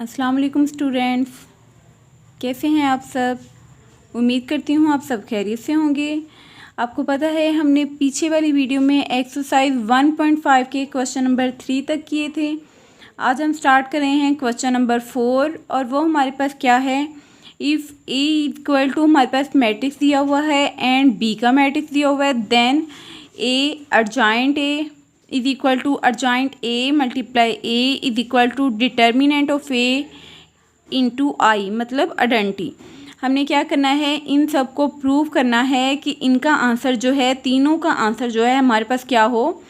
अस्सलाम वालेकुम स्टूडेंट्स, कैसे हैं आप सब। उम्मीद करती हूँ आप सब खैरियत से होंगे। आपको पता है हमने पीछे वाली वीडियो में एक्सरसाइज 1.5 के क्वेश्चन नंबर 3 तक किए थे। आज हम स्टार्ट कर रहे हैं क्वेश्चन नंबर 4 और वो हमारे पास क्या है। इफ़ ए इक्वल टू हमारे पास मैट्रिक्स दिया हुआ है एंड बी का मैट्रिक्स दिया हुआ है, then A adjoint A is equal to adjoint A multiply A is equal to determinant of A into I, मतलब आइडेंटिटी। हमने क्या करना है, इन सब को प्रूव करना है कि इनका आंसर जो है, तीनों का आंसर जो है हमारे पास क्या हो,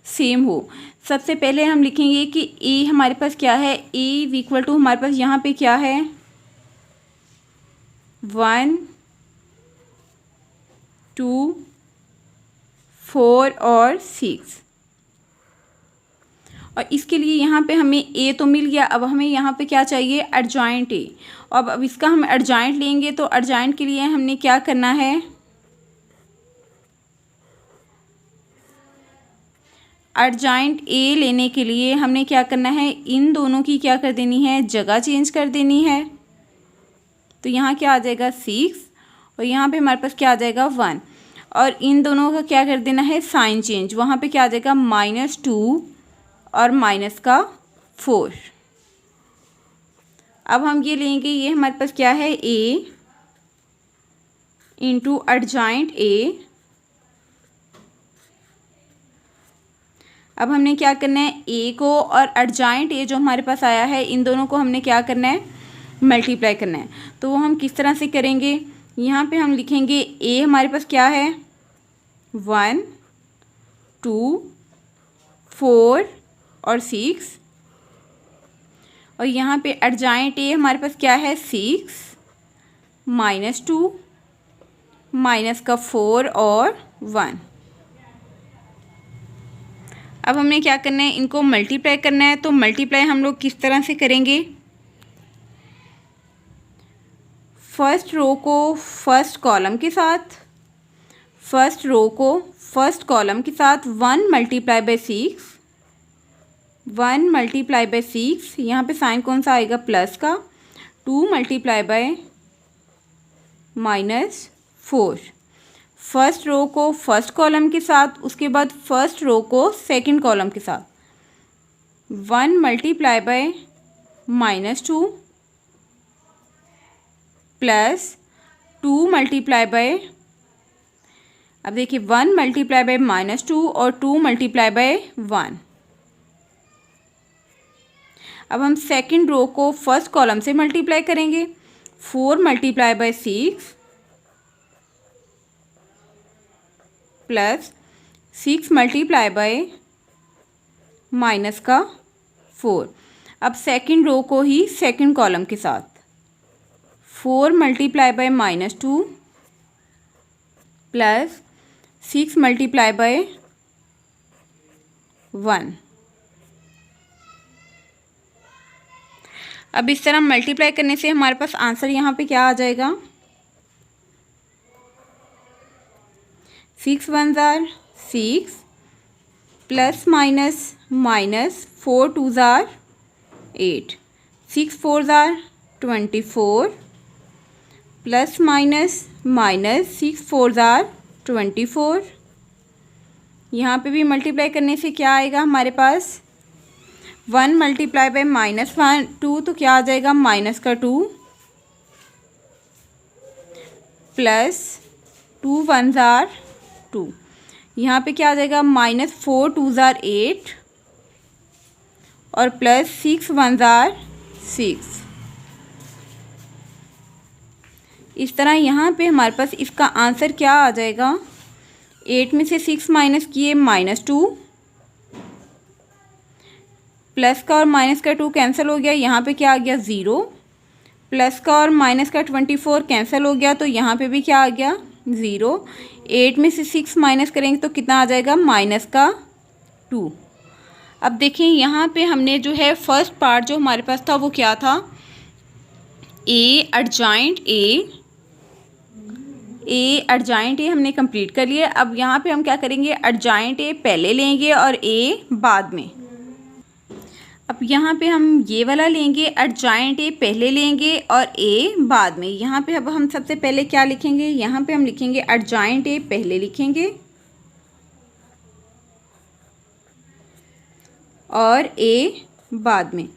सेम हो। सबसे पहले हम लिखेंगे कि ए हमारे पास क्या है, ए इज इक्वल टू हमारे पास यहाँ पे क्या है 1 2 4 और 6। और इसके लिए यहाँ पे हमें ए तो मिल गया, अब हमें यहाँ पे क्या चाहिए, अर्जाइंट ए। अब इसका हम अर्जाइंट लेंगे तो अर्जाइंट के लिए हमने क्या करना है, अर्जाइंट ए लेने के लिए हमने क्या करना है, इन दोनों की क्या कर देनी है, जगह चेंज कर देनी है। तो यहाँ क्या आ जाएगा 6 और यहाँ पे हमारे पास क्या आ जाएगा 1, और इन दोनों का क्या कर देना है, साइन चेंज। वहाँ पे क्या आ जाएगा -2 और माइनस का 4। अब हम ये लेंगे, ये हमारे पास क्या है ए इंटू अर्जाइंट ए। अब हमने क्या करना है, ए को और अर्जाइंट ए जो हमारे पास आया है, इन दोनों को हमने क्या करना है, मल्टीप्लाई करना है। तो वो हम किस तरह से करेंगे, यहाँ पे हम लिखेंगे ए हमारे पास क्या है 1 2 4 और 6, और यहाँ पे अर्जाइंट ए हमारे पास क्या है 6 -2 माइनस का 4 और 1। अब हमने क्या करना है, इनको मल्टीप्लाई करना है। तो मल्टीप्लाई हम लोग किस तरह से करेंगे, फर्स्ट रो को फर्स्ट कॉलम के साथ, फर्स्ट रो को फर्स्ट कॉलम के साथ 1 मल्टीप्लाई बाई 6, 1 मल्टीप्लाई बाई 6, यहाँ पे साइन कौन सा आएगा, प्लस का। 2 मल्टीप्लाई बाई -4, फर्स्ट रो को फर्स्ट कॉलम के साथ, उसके बाद फर्स्ट रो को सेकंड कॉलम के साथ 1 multiply by -2 plus 2 multiply by, अब देखिए 1 मल्टीप्लाई बाई -2 और 2 मल्टीप्लाई बाई 1। अब हम सेकंड रो को फर्स्ट कॉलम से मल्टीप्लाई करेंगे, 4 multiply by 6 plus 6 multiply by minus का 4। अब सेकंड रो को ही सेकंड कॉलम के साथ 4 multiply by -2 plus 6 multiply by 1। अब इस तरह मल्टीप्लाई करने से हमारे पास आंसर यहाँ पे क्या आ जाएगा, 6 1s are 6 plus minus -4 2s are 8, 6 4s are 24 plus minus -6 4s are 24। यहाँ पे भी मल्टीप्लाई करने से क्या आएगा हमारे पास, 1 मल्टीप्लाई बाई -2 तो क्या आ जाएगा, माइनस का 2 प्लस 2 1s are 2, यहाँ पे क्या आ जाएगा -4 2s are 8 और प्लस 6 1s are 6। इस तरह यहाँ पे हमारे पास इसका आंसर क्या आ जाएगा, 8 में से 6 माइनस किए -2, प्लस का और माइनस का 2 कैंसिल हो गया, यहाँ पे क्या आ गया 0, प्लस का और माइनस का 24 कैंसिल हो गया, तो यहाँ पे भी क्या आ गया 0। 8 में से 6 माइनस करेंगे तो कितना आ जाएगा, माइनस का 2। अब देखें यहाँ पे हमने जो है फर्स्ट पार्ट जो हमारे पास था वो क्या था, ए अर्जाइंट ए हमने कंप्लीट कर लिया। अब यहाँ पे हम क्या करेंगे, अर्जाइंट ए पहले लेंगे और ए बाद में। अब यहाँ पे हम ये वाला लेंगे, एडजॉइंट ए पहले लेंगे और ए बाद में। यहाँ पे अब हम सबसे पहले क्या लिखेंगे, यहाँ पे हम लिखेंगे एडजॉइंट ए पहले लिखेंगे और ए बाद में।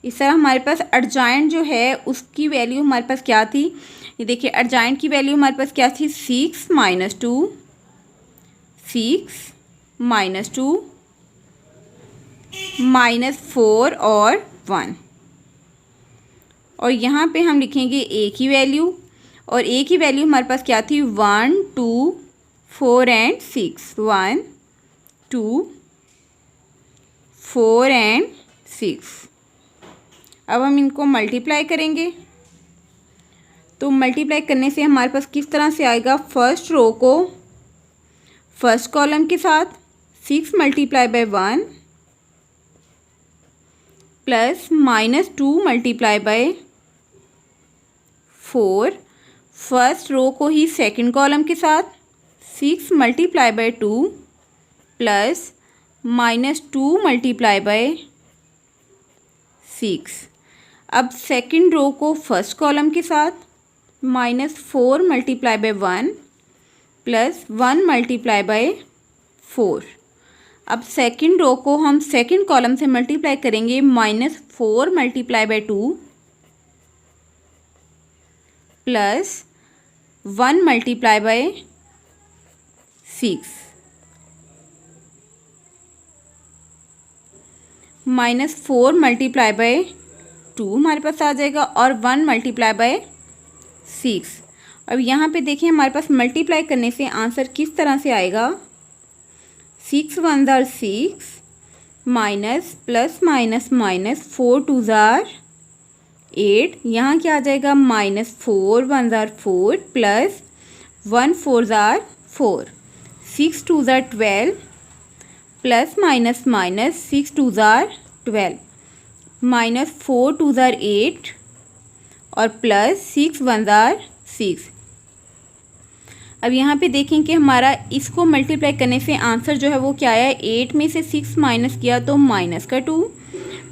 इस तरह हमारे पास एडजॉइंट जो है उसकी वैल्यू हमारे पास क्या थी, ये देखिए एडजॉइंट की वैल्यू हमारे पास क्या थी, 6 - 2, 6 - 2 -4 और 1। और यहाँ पे हम लिखेंगे ए की वैल्यू, और ए की वैल्यू हमारे पास क्या थी, 1 2 4 एंड 6, 1 2 4 एंड 6। अब हम इनको मल्टीप्लाई करेंगे, तो मल्टीप्लाई करने से हमारे पास किस तरह से आएगा, फर्स्ट रो को फर्स्ट कॉलम के साथ 6 × 1 प्लस -2 × 4, फर्स्ट रो को ही सेकंड कॉलम के साथ 6 × 2 प्लस -2 × 6। अब सेकंड रो को फर्स्ट कॉलम के साथ -4 × 1 प्लस 1 × 4। अब सेकंड रो को हम सेकंड कॉलम से मल्टीप्लाई करेंगे, -4 × 2 प्लस 1 × 6, -4 × 2 हमारे पास आ जाएगा और 1 × 6। अब यहाँ पे देखिए हमारे पास मल्टीप्लाई करने से आंसर किस तरह से आएगा, 6 × 1 = 6 माइनस प्लस माइनस माइनस 4 × 2 = 8। यहाँ क्या आ जाएगा, -4 × 1 = 4 प्लस 1 × 4 = 4, 6 × 2 = 12 प्लस माइनस माइनस 6 × 2 = 12, -4 × 2 = 8 और प्लस 6 × 1 = 6। अब यहाँ पे देखें कि हमारा इसको मल्टीप्लाई करने से आंसर जो है वो क्या आया, 8 में से 6 माइनस किया तो माइनस का 2,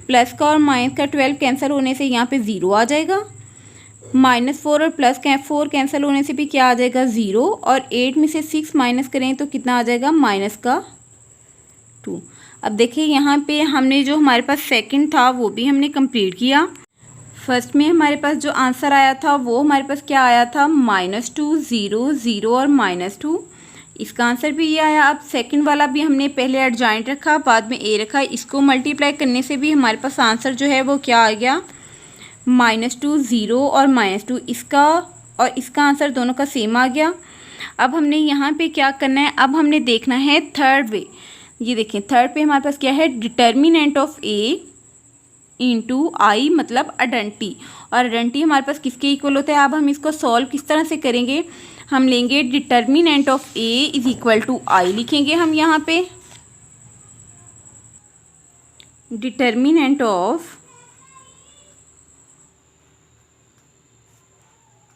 प्लस का और माइनस का 12 कैंसिल होने से यहाँ पे 0 आ जाएगा, -4 और प्लस 4 कैंसिल होने से भी क्या आ जाएगा, 0, और 8 में से 6 माइनस करें तो कितना आ जाएगा, -2। अब देखिए यहाँ पे हमने जो हमारे पास सेकंड था वो भी हमने कंप्लीट किया। फर्स्ट में हमारे पास जो आंसर आया था वो हमारे पास क्या आया था, -2 0 0 और -2, इसका आंसर भी ये आया। अब सेकंड वाला भी हमने पहले एडजॉइंट रखा, बाद में ए रखा, इसको मल्टीप्लाई करने से भी हमारे पास आंसर जो है वो क्या आ गया, -2 0 और -2, इसका और इसका आंसर दोनों का सेम आ गया। अब हमने यहाँ पे क्या करना है, अब हमने देखना है थर्ड वे। ये देखें थर्ड पे हमारे पास क्या है, determinant of A into I मतलब आइडेंटिटी, और आइडेंटिटी हमारे पास किसके इक्वल होता है। अब हम इसको सॉल्व किस तरह से करेंगे, हम लेंगे डिटर्मिनेंट ऑफ ए = आई लिखेंगे हम यहाँ पे, डिटर्मिनेंट ऑफ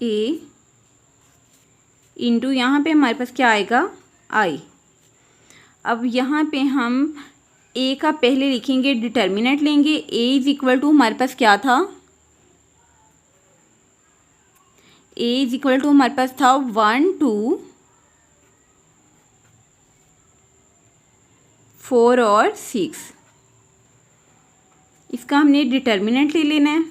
ए इंटू यहाँ पे हमारे पास क्या आएगा, आई। अब यहाँ पे हम ए का पहले लिखेंगे, डिटर्मिनेंट लेंगे, ए = हमारे पास क्या था, ए = हमारे पास था 1 2 4 और 6, इसका हमने डिटर्मिनेंट ले लेना है,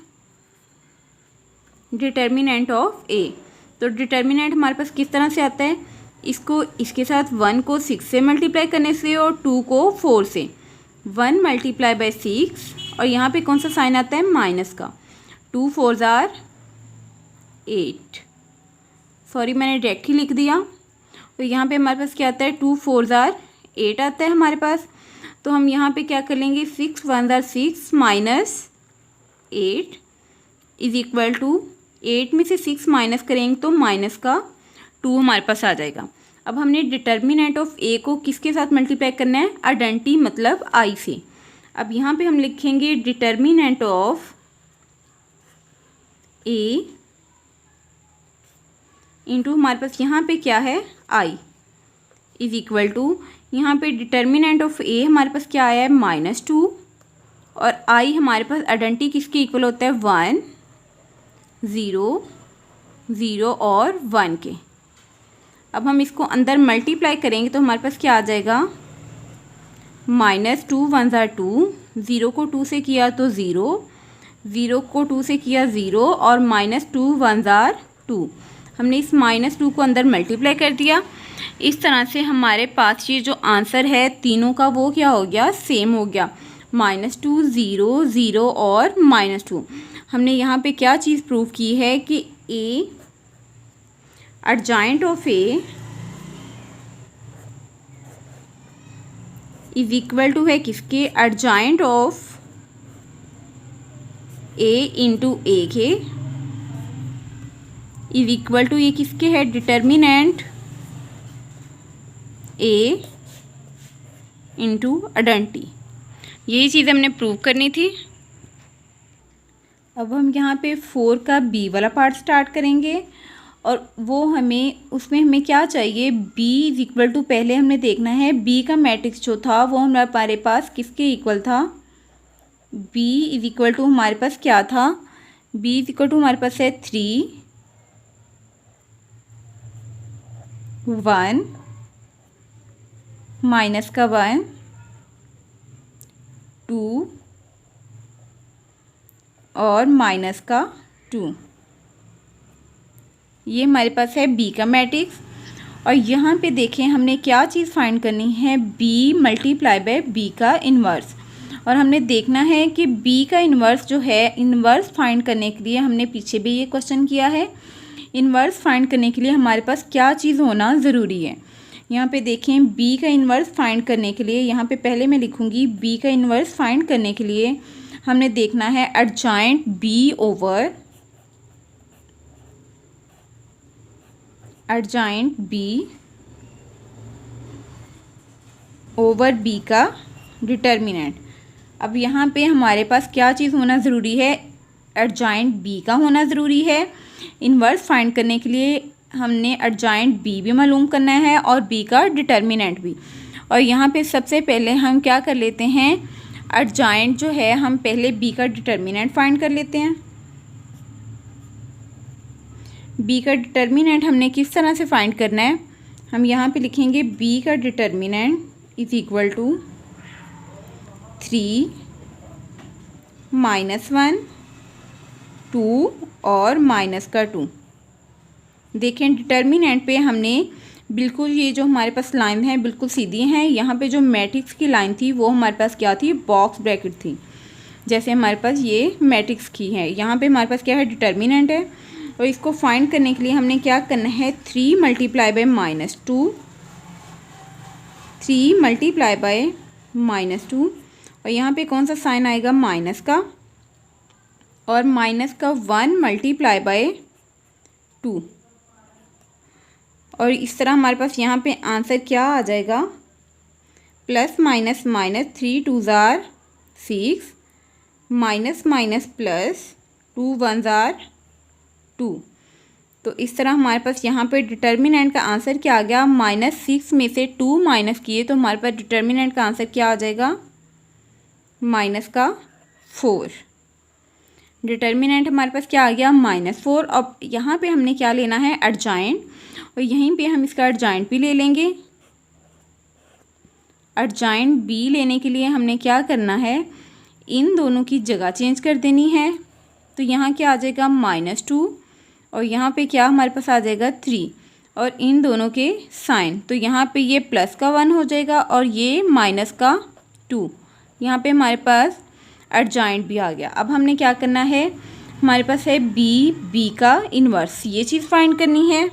डिटर्मिनेंट ऑफ ए। तो डिटर्मिनेंट हमारे पास किस तरह से आता है, इसको इसके साथ 1 को 6 से मल्टीप्लाई करने से और 2 को 4 से, 1 × 6 और यहाँ पे कौन सा साइन आता है, माइनस का, 2 4 = 8, सॉरी मैंने डायरेक्ट ही लिख दिया। तो यहाँ पे हमारे पास क्या आता है, 2 4 = 8 आता है हमारे पास। तो हम यहाँ पे क्या कर लेंगे, 6 1 = 6 माइनस 8 = 8 में से 6 माइनस करेंगे तो माइनस का 2 हमारे पास आ जाएगा। अब हमने डिटर्मिनेंट ऑफ ए को किसके साथ मल्टीप्लाई करना है, आइडेंटिटी मतलब आई से। अब यहाँ पे हम लिखेंगे डिटर्मिनेंट ऑफ ए इंटू हमारे पास यहाँ पे क्या है, आई = यहाँ पे डिटर्मिनेंट ऑफ ए हमारे पास क्या आया है, -2 और आई हमारे पास आइडेंटिटी किसके इक्वल होता है 1 0 0 और 1 के। अब हम इसको अंदर मल्टीप्लाई करेंगे तो हमारे पास क्या आ जाएगा -2 1 ज़ार 2, 0 को 2 से किया तो 0, 0 को 2 से किया 0 और -2 1 ज़ार 2। हमने इस -2 को अंदर मल्टीप्लाई कर दिया। इस तरह से हमारे पास ये जो आंसर है तीनों का वो क्या हो गया, सेम हो गया, -2 0 0 और -2। हमने यहाँ पे क्या चीज़ प्रूव की है कि A adjoint of A is equal to है किसके, adjoint of A into A के इज इक्वल टू ये किसके है, डिटर्मिनेंट ए इंटू आइडेंटिटी। यही चीज़ हमने प्रूव करनी थी। अब हम यहाँ पे 4 का बी वाला पार्ट स्टार्ट करेंगे और वो उसमें हमें क्या चाहिए, b इज इक्वल टू, पहले हमने देखना है b का मैट्रिक्स जो था वो हमारे पास किसके इक्वल था, b इज इक्वल टू हमारे पास क्या था, b इज इक्वल टू हमारे पास है 3 1 माइनस का 1 2 और माइनस का 2। ये हमारे पास है b का मैट्रिक्स। और यहाँ पे देखें हमने क्या चीज़ फाइंड करनी है, b मल्टीप्लाई बाय b का इन्वर्स। और हमने देखना है कि b का इन्वर्स जो है, इन्वर्स फाइंड करने के लिए हमने पीछे भी ये क्वेश्चन किया है, इन्वर्स फाइंड करने के लिए हमारे पास क्या चीज़ होना ज़रूरी है। यहाँ पे देखें b का इन्वर्स फाइंड करने के लिए, यहाँ पे पहले मैं लिखूँगी b का इन्वर्स फाइंड करने के लिए हमने देखना है adjoint b over adjoint b over b का डिटर्मिनेंट। अब यहाँ पे हमारे पास क्या चीज़ होना ज़रूरी है, एडजॉइंट b का होना ज़रूरी है। इन्वर्स फाइंड करने के लिए हमने एडजॉइंट b भी मालूम करना है और b का डिटर्मिनेंट भी। और यहाँ पे सबसे पहले हम क्या कर लेते हैं, एडजॉइंट जो है हम पहले b का डिटर्मिनेंट फाइंड कर लेते हैं। b का डिटर्मिनेंट हमने किस तरह से फाइंड करना है, हम यहाँ पे लिखेंगे b का डिटर्मिनेंट इज इक्वल टू 3 -1 2 और माइनस का 2। देखें डिटर्मिनेंट पे हमने बिल्कुल ये जो हमारे पास लाइन है बिल्कुल सीधी हैं। यहाँ पे जो मैट्रिक्स की लाइन थी वो हमारे पास क्या थी, बॉक्स ब्रैकेट थी, जैसे हमारे पास ये मैट्रिक्स की है। यहाँ पे हमारे पास क्या है, डिटर्मिनेंट है। और इसको फाइंड करने के लिए हमने क्या करना है, 3 मल्टीप्लाई बाय -2, 3 मल्टीप्लाई बाय -2 और यहाँ पे कौन सा साइन आएगा, माइनस का, और माइनस का 1 मल्टीप्लाई बाय 2। और इस तरह हमारे पास यहाँ पे आंसर क्या आ जाएगा, प्लस माइनस माइनस 3 2 ज़ार 6 माइनस माइनस प्लस 2 1 ज़ार 2। तो इस तरह हमारे पास यहाँ पे डिटर्मिनेंट का आंसर क्या आ गया, -6 में से 2 माइनस किए तो हमारे पास डिटर्मिनेंट का आंसर क्या आ जाएगा, -4। डिटर्मिनेंट हमारे पास क्या आ गया, -4। अब यहाँ पे हमने क्या लेना है, एडजॉइंट, और यहीं पे हम इसका एडजॉइंट भी ले लेंगे। एडजॉइंट b लेने के लिए हमने क्या करना है, इन दोनों की जगह चेंज कर देनी है। तो यहाँ क्या आ जाएगा, -2 और यहाँ पे क्या हमारे पास आ जाएगा 3 और इन दोनों के साइन, तो यहाँ पे ये प्लस का 1 हो जाएगा और ये माइनस का 2। यहाँ पे हमारे पास एडजॉइंट भी आ गया। अब हमने क्या करना है, हमारे पास है b का इन्वर्स, ये चीज़ फाइंड करनी है।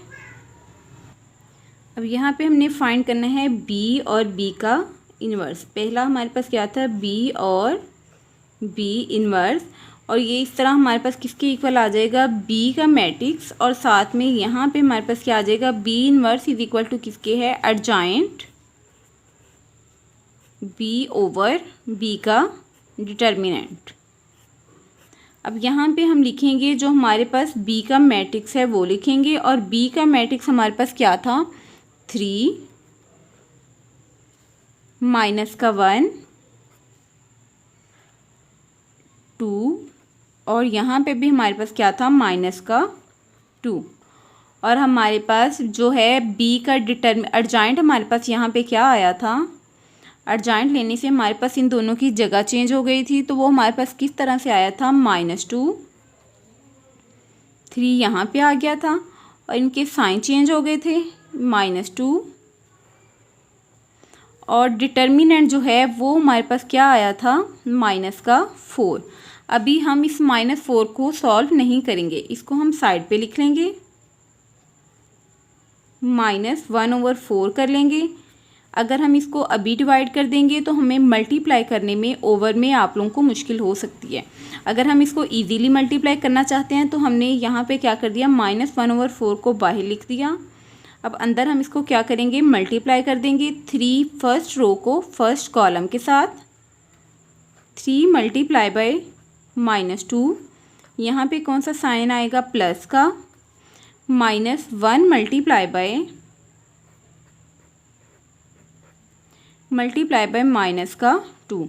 अब यहाँ पे हमने फाइंड करना है b और b का इन्वर्स। पहला हमारे पास क्या था, b और b इन्वर्स, और ये इस तरह हमारे पास किसके इक्वल आ जाएगा, b का मैट्रिक्स, और साथ में यहाँ पे हमारे पास क्या आ जाएगा, b inverse is equal to किसके है, एडजॉइंट b ओवर b का डिटर्मिनेंट। अब यहाँ पे हम लिखेंगे जो हमारे पास b का मैट्रिक्स है वो लिखेंगे, और b का मैट्रिक्स हमारे पास क्या था, 3 माइनस का 1 और यहाँ पे भी हमारे पास क्या था, माइनस का 2। और हमारे पास जो है बी का अर्जाइंट हमारे पास यहाँ पे क्या आया था, अर्जाइंट लेने से हमारे पास इन दोनों की जगह चेंज हो गई थी, तो वो हमारे पास किस तरह से आया था, -2 3 यहाँ पे आ गया था और इनके साइन चेंज हो गए थे, -2 और डिटर्मिनेंट जो है वो हमारे पास क्या आया था, -4। अभी हम इस -4 को सॉल्व नहीं करेंगे, इसको हम साइड पे लिख लेंगे, -1/4 कर लेंगे। अगर हम इसको अभी डिवाइड कर देंगे तो हमें मल्टीप्लाई करने में ओवर में आप लोगों को मुश्किल हो सकती है। अगर हम इसको इजीली मल्टीप्लाई करना चाहते हैं तो हमने यहाँ पे क्या कर दिया, -1/4 को बाहर लिख दिया। अब अंदर हम इसको क्या करेंगे, मल्टीप्लाई कर देंगे 3 फर्स्ट रो को फर्स्ट कॉलम के साथ, 3 मल्टीप्लाई बाय -2, यहाँ पे कौन सा साइन आएगा, प्लस का, -1 मल्टीप्लाई बाय -2,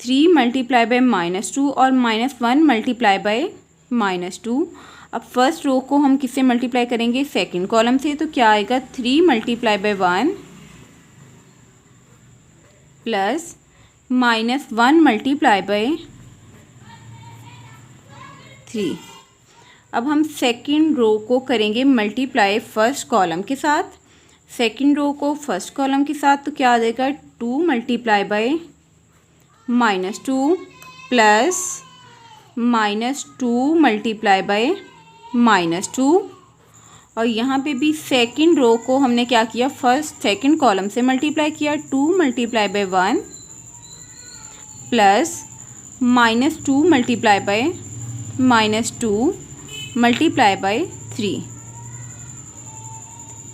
3 मल्टीप्लाई बाय -2 और -1 मल्टीप्लाई बाय -2। अब फर्स्ट रो को हम किससे मल्टीप्लाई करेंगे, सेकंड कॉलम से, तो क्या आएगा, 3 multiply by 1 plus -1 multiply by 3। अब हम सेकंड रो को करेंगे मल्टीप्लाई फर्स्ट कॉलम के साथ, सेकंड रो को फर्स्ट कॉलम के साथ, तो क्या आ जाएगा, 2 multiply by -2 plus -2 multiply by -2। और यहाँ पे भी सेकंड रो को हमने क्या किया, सेकंड कॉलम से मल्टीप्लाई किया, 2 multiply by 1 plus -2 multiply by -2 multiply by 3।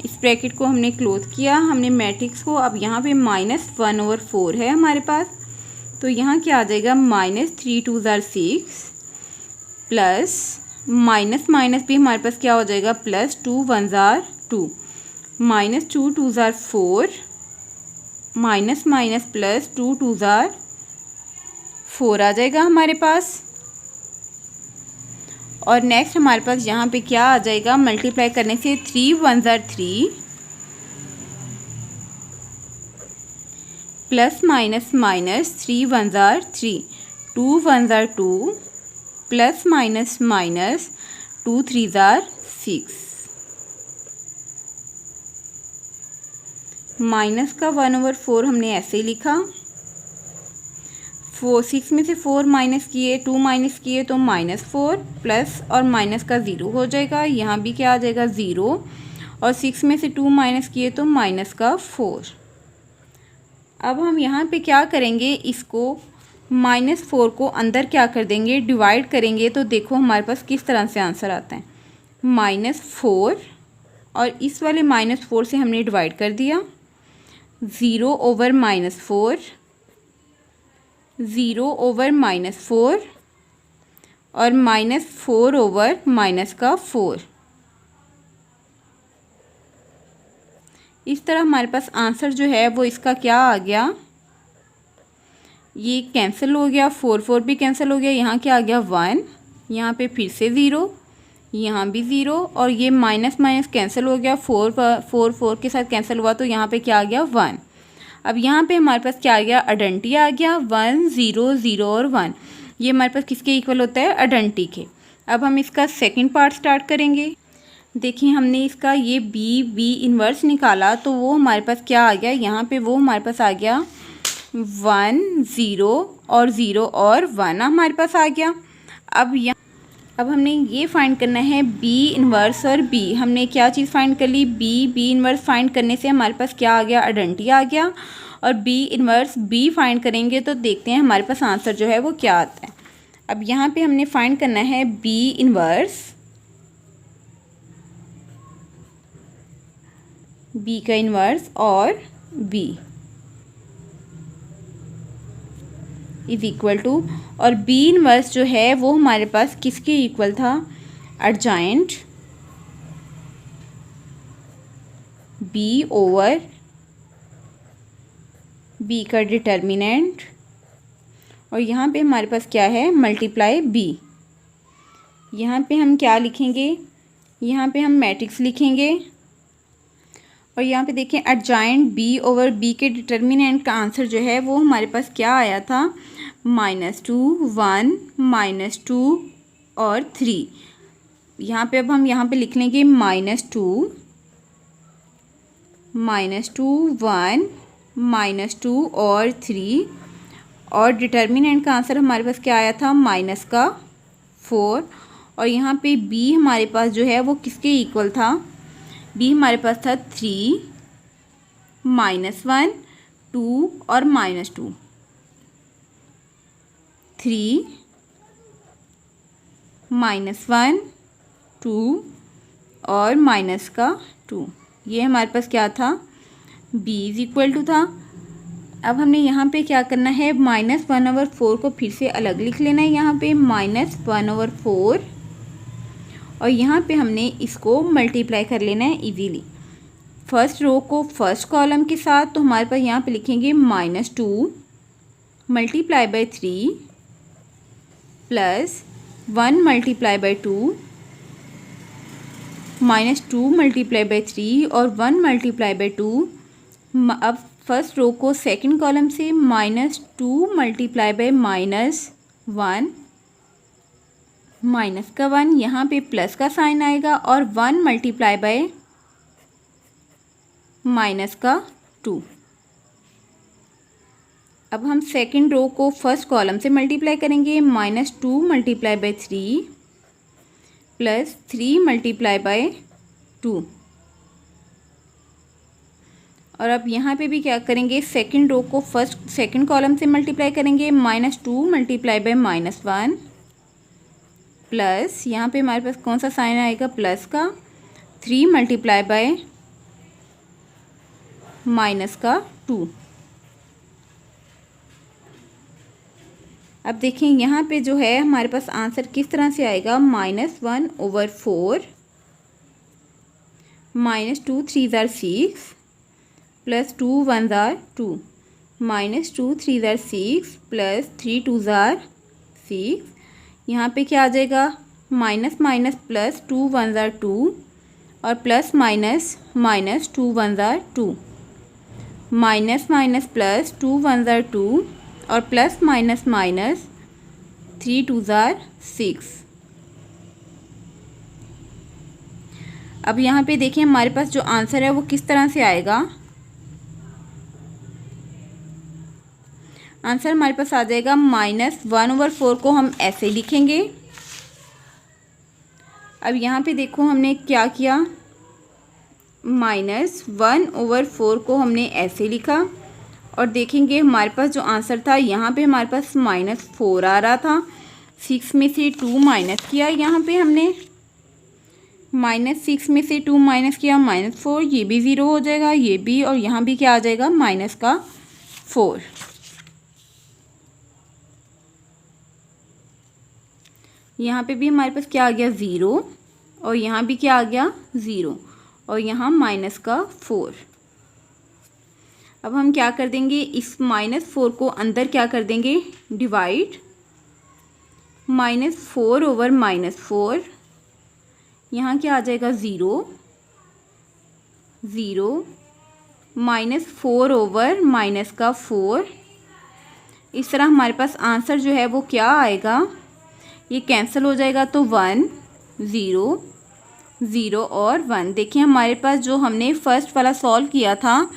इस ब्रैकेट को हमने क्लोज किया, हमने मैट्रिक्स को, अब यहाँ पे -1/4 है हमारे पास, तो यहाँ क्या आ जाएगा, -3 2 6 प्लस माइनस माइनस भी हमारे पास क्या हो जाएगा, +2 1 2, -2 2 4, माइनस माइनस +2 2 4 आ जाएगा हमारे पास। और नेक्स्ट हमारे पास यहाँ पे क्या आ जाएगा, मल्टीप्लाई करने से 3 1 3 plus minus minus 3 1 3, 2 1 2 plus minus minus 2 3 6। Minus का 1/4 हमने ऐसे ही लिखा, 6 में से 4 माइनस किए, 2 माइनस किए तो -4, प्लस और माइनस का 0 हो जाएगा, यहाँ भी क्या आ जाएगा 0, और 6 में से 2 माइनस किए तो -4। अब हम यहाँ पे क्या करेंगे, इसको -4 को अंदर क्या कर देंगे, डिवाइड करेंगे, तो देखो हमारे पास किस तरह से आंसर आता है, -4 और इस वाले -4 से हमने डिवाइड कर दिया, 0/-4, 0/-4 और -4/-4। इस तरह हमारे पास आंसर जो है वो इसका क्या आ गया, ये कैंसिल हो गया, 4 4 भी कैंसिल हो गया, यहाँ क्या आ गया 1, यहाँ पे फिर से 0, यहाँ भी 0, और ये माइनस माइनस कैंसिल हो गया, 4 के साथ कैंसिल हुआ, तो यहाँ पे क्या आ गया 1। अब यहाँ पे हमारे पास क्या आ गया, आइडेंटिटी आ गया, 1 0 0 और 1, ये हमारे पास किसके इक्वल होता है, आइडेंटिटी के। अब हम इसका सेकंड पार्ट स्टार्ट करेंगे। देखिए हमने इसका ये बी इन्वर्स निकाला, तो वो हमारे पास क्या आ गया, यहाँ पे वो हमारे पास आ गया 1 0 और 0 और 1 हमारे पास आ गया। अब हमने ये फाइंड करना है बी इन्वर्स और बी, हमने क्या चीज़ फाइंड कर ली, बी इन्वर्स फाइंड करने से हमारे पास क्या आ गया, आइडेंटिटी आ गया, और बी इन्वर्स बी फाइंड करेंगे तो देखते हैं हमारे पास आंसर जो है वो क्या आता है। अब यहाँ पे हमने फाइंड करना है बी इन्वर्स, बी का इन्वर्स और बी इज इक्वल टू, और बी इन्वर्स जो है वो हमारे पास किसके इक्वल था, एडजॉइंट बी ओवर बी का डिटर्मिनेंट, और यहाँ पे हमारे पास क्या है, मल्टीप्लाई बी। यहाँ पे हम क्या लिखेंगे, यहाँ पे हम मैट्रिक्स लिखेंगे और यहाँ पे देखें एडजॉइंट बी ओवर बी के डिटर्मिनेंट का आंसर जो है वो हमारे पास क्या आया था, -2, 1, -2 और 3। यहाँ पे अब हम यहाँ पे लिख लेंगे -2, -2, 1, -2 और 3 और डिटर्मिनेंट का आंसर हमारे पास क्या आया था, -4। और यहाँ पे b हमारे पास जो है वो किसके इक्वल था, b हमारे पास था 3, -1, 2 और -2, 3, -1, 2 और -2, ये हमारे पास क्या था, b इज इक्वल टू था। अब हमने यहाँ पे क्या करना है, -1/4 को फिर से अलग लिख लेना है, यहाँ पे -1/4 और यहाँ पे हमने इसको मल्टीप्लाई कर लेना है इजीली। फर्स्ट रो को फर्स्ट कॉलम के साथ, तो हमारे पास यहाँ पे लिखेंगे -2 multiply by 3 plus 1 multiply by 2 -2 multiply by 3 और 1 मल्टीप्लाई बाय 2। अब फर्स्ट रो को सेकंड कॉलम से -2 मल्टीप्लाई बाय -1, माइनस का 1, यहाँ पे प्लस का साइन आएगा और 1 मल्टीप्लाई बाय -2। अब हम सेकंड रो को फर्स्ट कॉलम से मल्टीप्लाई करेंगे, -2 multiply by 3 plus 3 multiply by 2। और अब यहाँ पे भी क्या करेंगे, सेकंड रो को सेकंड कॉलम से मल्टीप्लाई करेंगे, -2 मल्टीप्लाई बाय -1 प्लस यहाँ पे हमारे पास कौन सा साइन आएगा, प्लस का, 3 मल्टीप्लाई बाय -2। अब देखें यहाँ पे जो है हमारे पास आंसर किस तरह से आएगा, -1/4, -2 3 are 6 plus 2 1 are 2, -2 3 are 6 plus 3 2 are 6। यहाँ पे क्या आ जाएगा, माइनस माइनस प्लस 2 1 are 2 और plus minus -2 1 are 2, minus minus plus 2 1 are 2 और प्लस माइनस -3 2 are 6। अब यहाँ पे देखिए हमारे पास जो आंसर है वो किस तरह से आएगा, आंसर हमारे पास आ जाएगा -1/4 को हम ऐसे लिखेंगे। अब यहाँ पे देखो हमने क्या किया, -1/4 को हमने ऐसे लिखा और देखेंगे हमारे पास जो आंसर था यहाँ पे हमारे पास -4 आ रहा था, 6 में से 2 माइनस किया, यहाँ पे हमने -6 में से 2 माइनस किया, -4, ये भी 0 हो जाएगा, ये भी, और यहाँ भी क्या आ जाएगा, -4। यहाँ पे भी हमारे पास क्या आ गया, 0, और यहाँ भी क्या आ गया, 0, और यहाँ -4। अब हम क्या कर देंगे, इस -4 को अंदर क्या कर देंगे, डिवाइड, -4/-4, यहाँ क्या आ जाएगा, 0, 0, -4/-4। इस तरह हमारे पास आंसर जो है वो क्या आएगा, ये कैंसिल हो जाएगा, तो 1 0 0 और 1। देखिए हमारे पास जो हमने फर्स्ट वाला सॉल्व किया था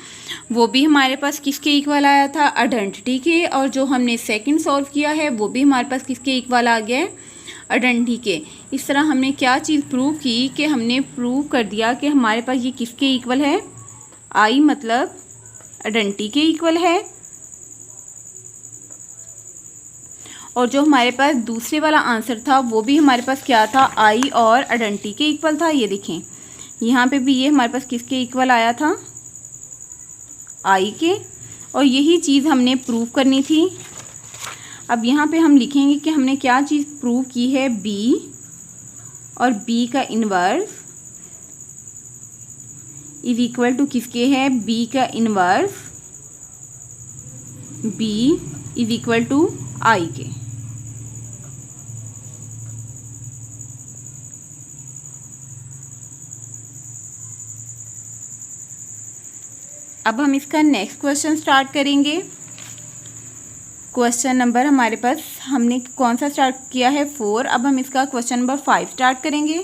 वो भी हमारे पास किसके इक्वल आया था, आइडेंटिटी के, और जो हमने सेकंड सॉल्व किया है वो भी हमारे पास किसके इक्वल आ गया है, आइडेंटिटी के। इस तरह हमने क्या चीज़ प्रूव की कि हमने प्रूव कर दिया कि हमारे पास ये किसके इक्वल है, आई मतलब आइडेंटिटी के इक्वल है। और जो हमारे पास दूसरे वाला आंसर था वो भी हमारे पास क्या था, आई और आइडेंटिटी के इक्वल था। ये देखें यहाँ पे भी ये हमारे पास किसके इक्वल आया था, आई के, और यही चीज़ हमने प्रूव करनी थी। अब यहाँ पे हम लिखेंगे कि हमने क्या चीज़ प्रूव की है, बी, और बी का इन्वर्स इज इक्वल टू किसके है, बी का inverse, B is equal to I के। अब हम इसका नेक्स्ट क्वेश्चन स्टार्ट करेंगे। क्वेश्चन नंबर हमारे पास हमने कौन सा स्टार्ट किया है 4। अब हम इसका क्वेश्चन नंबर 5 स्टार्ट करेंगे।